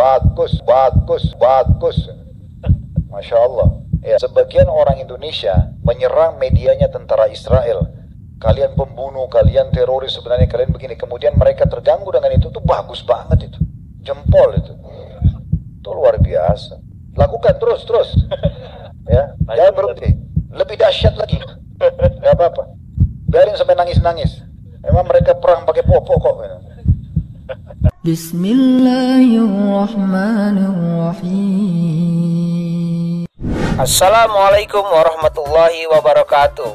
bagus, bagus, bagus. Masya Allah. Ya, sebagian orang Indonesia menyerang medianya tentara Israel. Kalian pembunuh, kalian teroris, sebenarnya kalian begini. Kemudian mereka terganggu dengan itu bagus banget itu. Jempol itu. Itu luar biasa. Lakukan terus. Ya, jangan berhenti. Lebih dahsyat lagi. Gak apa-apa. Biarin sampai nangis-nangis. Memang mereka perang pakai popok kok. Bismillahirrahmanirrahim. Assalamualaikum warahmatullahi wabarakatuh.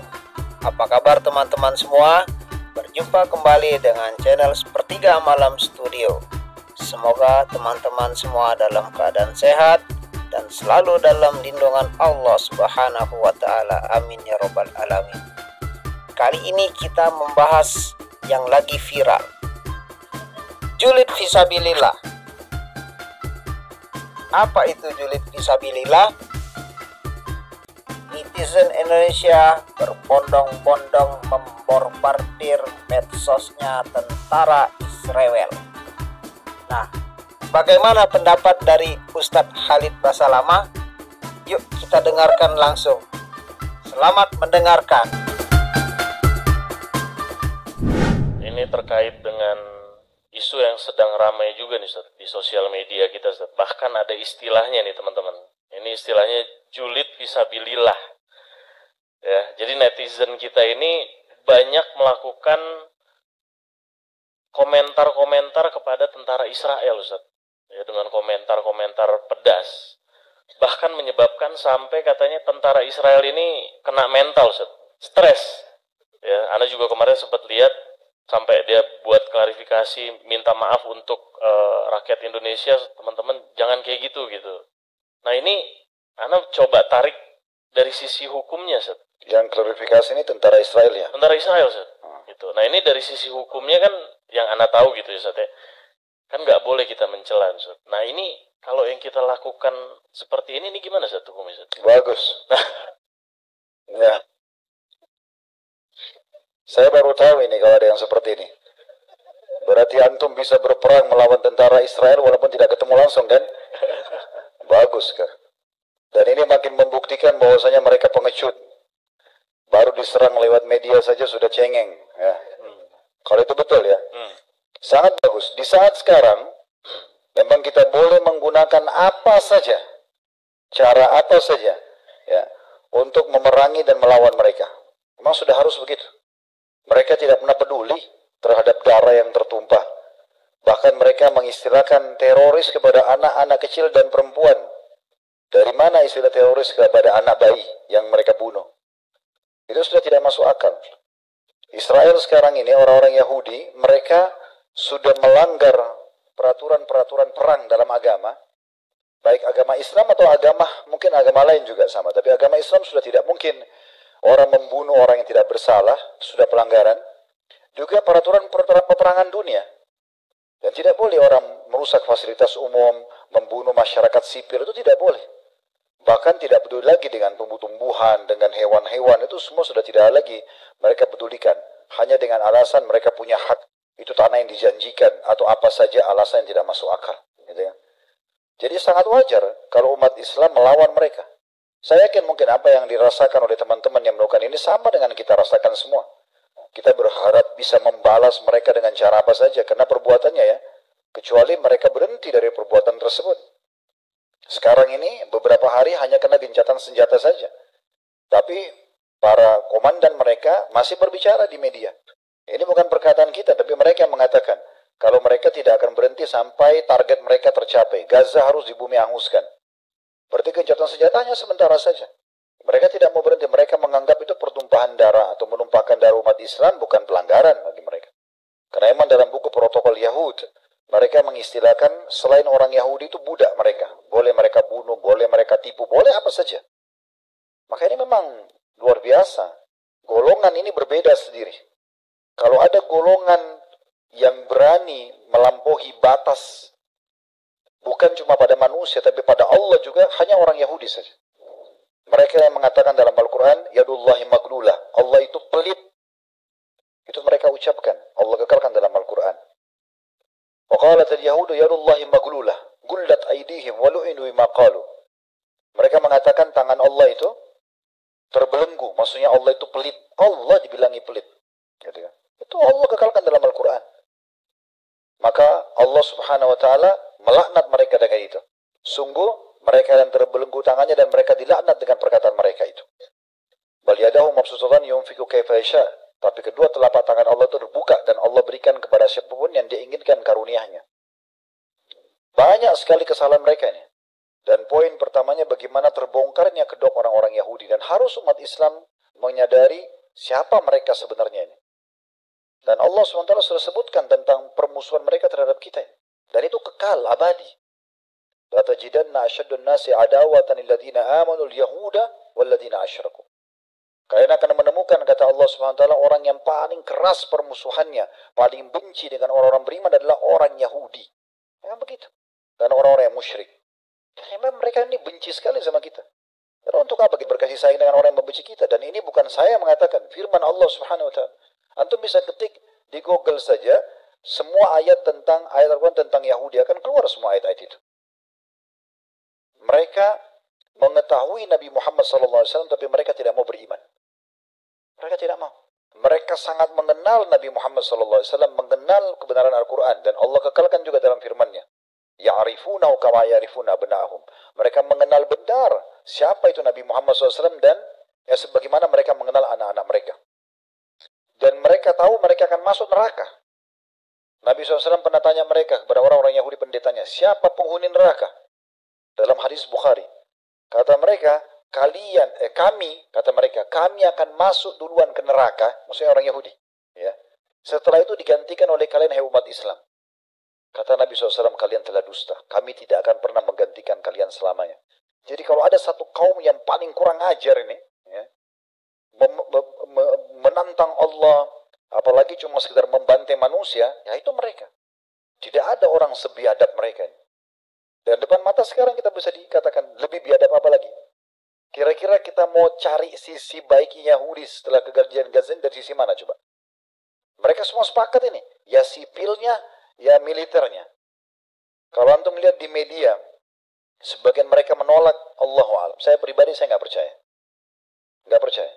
Apa kabar teman-teman semua? Berjumpa kembali dengan channel Sepertiga Malam Studio. Semoga teman-teman semua dalam keadaan sehat dan selalu dalam lindungan Allah Subhanahu wa Ta'ala. Amin ya Rabbal Alamin. Kali ini kita membahas yang lagi viral, julid fisabilillah. Apa itu julid fisabilillah? Netizen Indonesia berbondong-bondong membombardir medsosnya tentara Israel. Nah, bagaimana pendapat dari Ustadz Khalid Basalamah? Yuk kita dengarkan langsung. Selamat mendengarkan. Ini terkait dengan isu yang sedang ramai juga nih Ustaz, di sosial media kita Ustaz. Bahkan ada istilahnya nih teman-teman. Ini istilahnya julid fisabilillah. Ya, jadi netizen kita ini banyak melakukan komentar-komentar kepada tentara Israel Ustaz. Ya, dengan komentar-komentar pedas. Bahkan menyebabkan sampai katanya tentara Israel ini kena mental Ustaz. Stres. Ya, Anda juga kemarin sempat lihat sampai dia buat klarifikasi, minta maaf untuk rakyat Indonesia, teman-teman jangan kayak gitu. Nah ini, Anda coba tarik dari sisi hukumnya, Set. Yang klarifikasi ini tentara Israel ya? Tentara Israel, Set. Gitu. Nah ini dari sisi hukumnya kan, yang Anda tahu gitu ya, Set. Ya. Kan nggak boleh kita mencela, Set. Nah ini, kalau yang kita lakukan seperti ini gimana, Set, hukumnya, Set? Bagus. Ya. Saya baru tahu ini kalau ada yang seperti ini. Berarti antum bisa berperang melawan tentara Israel walaupun tidak ketemu langsung kan? Bagus kan? Dan ini makin membuktikan bahwasanya mereka pengecut. Baru diserang lewat media saja sudah cengeng. Ya. Kalau itu betul ya. Sangat bagus. Di saat sekarang, memang kita boleh menggunakan apa saja, cara apa saja, ya, untuk memerangi dan melawan mereka. Memang sudah harus begitu. Mereka tidak pernah peduli terhadap darah yang tertumpah. Bahkan mereka mengistilahkan teroris kepada anak-anak kecil dan perempuan. Dari mana istilah teroris kepada anak bayi yang mereka bunuh? Itu sudah tidak masuk akal. Israel sekarang ini, orang-orang Yahudi, mereka sudah melanggar peraturan-peraturan perang dalam agama. Baik agama Islam atau mungkin agama lain juga sama. Tapi agama Islam sudah tidak mungkin orang membunuh orang yang tidak bersalah, sudah pelanggaran. Juga peraturan-peraturan peperangan dunia. Dan tidak boleh orang merusak fasilitas umum, membunuh masyarakat sipil, itu tidak boleh. Bahkan tidak peduli lagi dengan tumbuh-tumbuhan, dengan hewan-hewan, itu semua sudah tidak lagi mereka pedulikan. Hanya dengan alasan mereka punya hak, itu tanah yang dijanjikan, atau apa saja alasan yang tidak masuk akal. Gitu ya. Jadi sangat wajar kalau umat Islam melawan mereka. Saya yakin mungkin apa yang dirasakan oleh teman-teman yang melakukan ini sama dengan kita rasakan semua. Kita berharap bisa membalas mereka dengan cara apa saja, karena perbuatannya ya, kecuali mereka berhenti dari perbuatan tersebut. Sekarang ini beberapa hari hanya kena gencatan senjata saja. Tapi para komandan mereka masih berbicara di media. Ini bukan perkataan kita, tapi mereka yang mengatakan, kalau mereka tidak akan berhenti sampai target mereka tercapai. Gaza harus di bumi hanguskan. Berarti gencatan senjatanya sementara saja. Mereka tidak mau berhenti. Mereka menganggap itu pertumpahan darah atau menumpahkan darah umat Islam bukan pelanggaran bagi mereka. Karena memang dalam buku protokol Yahud, mereka mengistilahkan selain orang Yahudi itu budak mereka. Boleh mereka bunuh, boleh mereka tipu, boleh apa saja. Maka ini memang luar biasa. Golongan ini berbeda sendiri. Kalau ada golongan yang berani melampaui batas, bukan cuma pada manusia, tapi pada Allah juga, hanya orang Yahudi saja. Mereka yang mengatakan dalam Al-Quran, Yadullahi maglulah, Allah itu pelit. Itu mereka ucapkan, Allah kekalkan dalam Al-Quran. Wa qalat al-Yahudu Yadullahi maglulah, gullat wa lu'inu bima qalu. Mereka mengatakan tangan Allah itu terbelenggu, maksudnya Allah itu pelit. Allah dibilangi pelit. Gitu kan. Itu Allah kekalkan dalam Al-Quran. Maka Allah subhanahu wa ta'ala melaknat mereka dengan itu. Sungguh mereka yang terbelenggu tangannya dan mereka dilaknat dengan perkataan mereka itu. Bal yadahu mabsuutatan yunfiqu kaifa yasha. Tapi kedua telapak tangan Allah itu terbuka dan Allah berikan kepada siapapun yang diinginkan karunia-Nya. Banyak sekali kesalahan mereka ini. Dan poin pertamanya bagaimana terbongkarnya kedok orang-orang Yahudi. Dan harus umat Islam menyadari siapa mereka sebenarnya ini. Dan Allah SWT sudah sebutkan tentang permusuhan mereka terhadap kita. Dan itu kekal, abadi. La tajidanna asyaddun nasi adawatan lilladzina amanu al-yahuda walladzina asyraku. Kalian akan menemukan, kata Allah SWT, orang yang paling keras permusuhannya, paling benci dengan orang-orang beriman adalah orang Yahudi. Memang begitu. Dan orang-orang yang musyrik. Memang mereka ini benci sekali sama kita. Lalu untuk apa kita berkasih sayang dengan orang yang membenci kita? Dan ini bukan saya mengatakan, firman Allah SWT. Antum bisa ketik di Google saja, semua ayat Al-Quran tentang Yahudi akan keluar semua ayat-ayat itu. Mereka mengetahui Nabi Muhammad SAW, tapi mereka tidak mau beriman. Mereka tidak mau. Mereka sangat mengenal Nabi Muhammad SAW, mengenal kebenaran Al-Quran. Dan Allah kekalkan juga dalam firman-Nya. Ya'rifunahu kama ya'rifuna abna'ahum. Mereka mengenal benar siapa itu Nabi Muhammad SAW dan sebagaimana mereka mengenal anak-anak mereka. Dan mereka tahu mereka akan masuk neraka. Nabi SAW pernah tanya mereka kepada orang-orang Yahudi pendetanya, siapa penghuni neraka? Dalam hadis Bukhari. Kata mereka, kami akan masuk duluan ke neraka, maksudnya orang Yahudi. Ya. Setelah itu digantikan oleh kalian, hai umat Islam. Kata Nabi SAW, kalian telah dusta. Kami tidak akan pernah menggantikan kalian selamanya. Jadi kalau ada satu kaum yang paling kurang ajar ini, ya, menantang Allah, apalagi cuma sekedar membantai manusia, ya itu mereka. Tidak ada orang sebiadab mereka. Dan depan mata sekarang kita bisa dikatakan lebih biadab apa lagi? Kira-kira kita mau cari sisi baik Yahudi setelah kejadian Gaza dari sisi mana coba? Mereka semua sepakat ini. Ya sipilnya, ya militernya. Kalau antum lihat di media, sebagian mereka menolak, Allahu a'lam. Saya pribadi saya nggak percaya. Nggak percaya.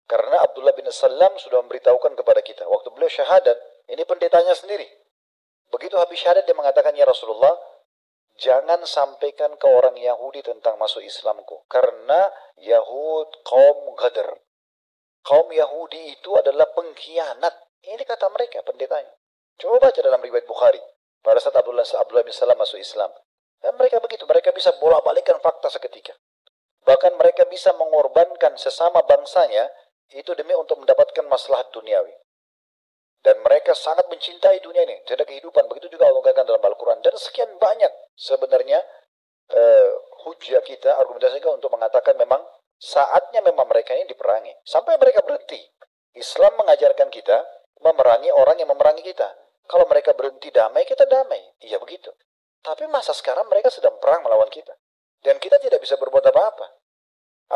Karena Abdullah bin Salam sudah memberitahukan kepada kita. Waktu beliau syahadat, ini pendetanya sendiri. Begitu habis syahadat dia mengatakan, ya Rasulullah, jangan sampaikan ke orang Yahudi tentang masuk Islamku. Karena Yahud kaum Ghadr. Kaum Yahudi itu adalah pengkhianat. Ini kata mereka, pendetanya. Coba baca dalam riwayat Bukhari. Pada saat Abdullah bin Salam masuk Islam. Dan mereka begitu. Mereka bisa bolak-balikan fakta seketika. Bahkan mereka bisa mengorbankan sesama bangsanya itu demi untuk mendapatkan maslahat duniawi. Dan mereka sangat mencintai dunia ini. Tidak kehidupan. Begitu juga Allah katakan dalam Al-Quran. Dan sekian banyak sebenarnya hujah kita, argumentasi kita untuk mengatakan memang saatnya memang mereka ini diperangi. Sampai mereka berhenti. Islam mengajarkan kita memerangi orang yang memerangi kita. Kalau mereka berhenti damai, kita damai. Iya begitu. Tapi masa sekarang mereka sedang perang melawan kita. Dan kita tidak bisa berbuat apa-apa.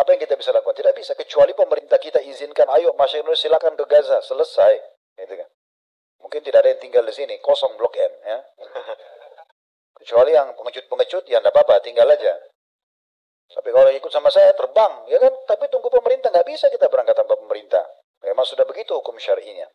Apa yang kita bisa lakukan? Tidak bisa. Kecuali pemerintah kita izinkan, ayo masyarakat Indonesia silakan ke Gaza. Selesai. Gitu kan. Mungkin tidak ada yang tinggal di sini. Kosong Blok M. Ya. Kecuali yang pengecut-pengecut, ya tidak apa-apa. Tinggal aja. Tapi kalau ikut sama saya, terbang. Ya kan? Tapi tunggu pemerintah. Nggak bisa kita berangkat tanpa pemerintah. Memang sudah begitu hukum syar'inya.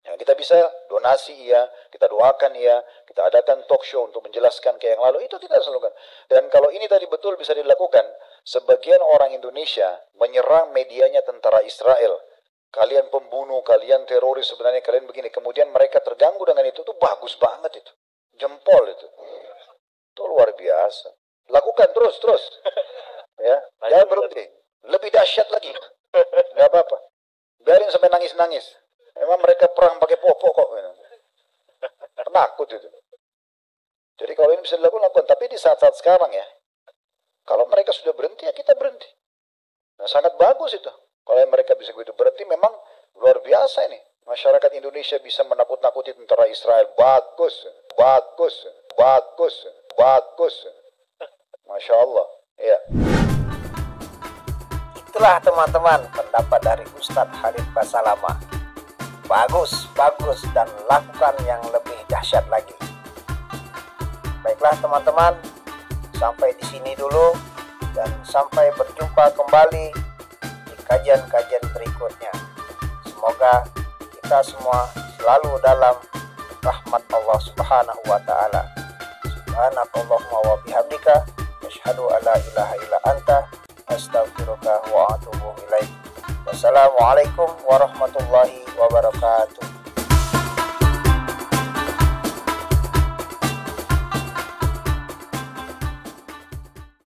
Ya, kita bisa donasi iya, kita doakan iya, kita adakan talk show untuk menjelaskan ke yang lalu, itu tidak dilakukan. Dan kalau ini tadi betul bisa dilakukan, sebagian orang Indonesia menyerang medianya tentara Israel. Kalian pembunuh, kalian teroris, sebenarnya kalian begini. Kemudian mereka terganggu dengan itu tuh bagus banget itu. Jempol itu. Itu luar biasa. Lakukan terus. Ya, jangan berhenti. Lebih dahsyat lagi. Nggak apa-apa. Biarin sampai nangis-nangis. Memang mereka perang pakai popok kok. Penakut itu. Jadi kalau ini bisa dilakukan. Tapi di saat-saat sekarang ya, kalau mereka sudah berhenti, ya kita berhenti. Nah, sangat bagus itu. Kalau mereka bisa begitu berhenti, memang luar biasa ini. Masyarakat Indonesia bisa menakut-nakuti tentara Israel. Bagus. Masya Allah. Ya. Itulah teman-teman pendapat dari Ustadz Khalid Basalamah. Bagus, dan lakukan yang lebih dahsyat lagi. Baiklah teman-teman, sampai di sini dulu, dan sampai berjumpa kembali di kajian-kajian berikutnya. Semoga kita semua selalu dalam rahmat Allah Subhanahu wa taala. Subhanakallahumma wa bihamdika asyhadu an la ilaha illa anta astaghfiruka wa atubu ilaik. Wassalamualaikum warahmatullahi wabarakatuh.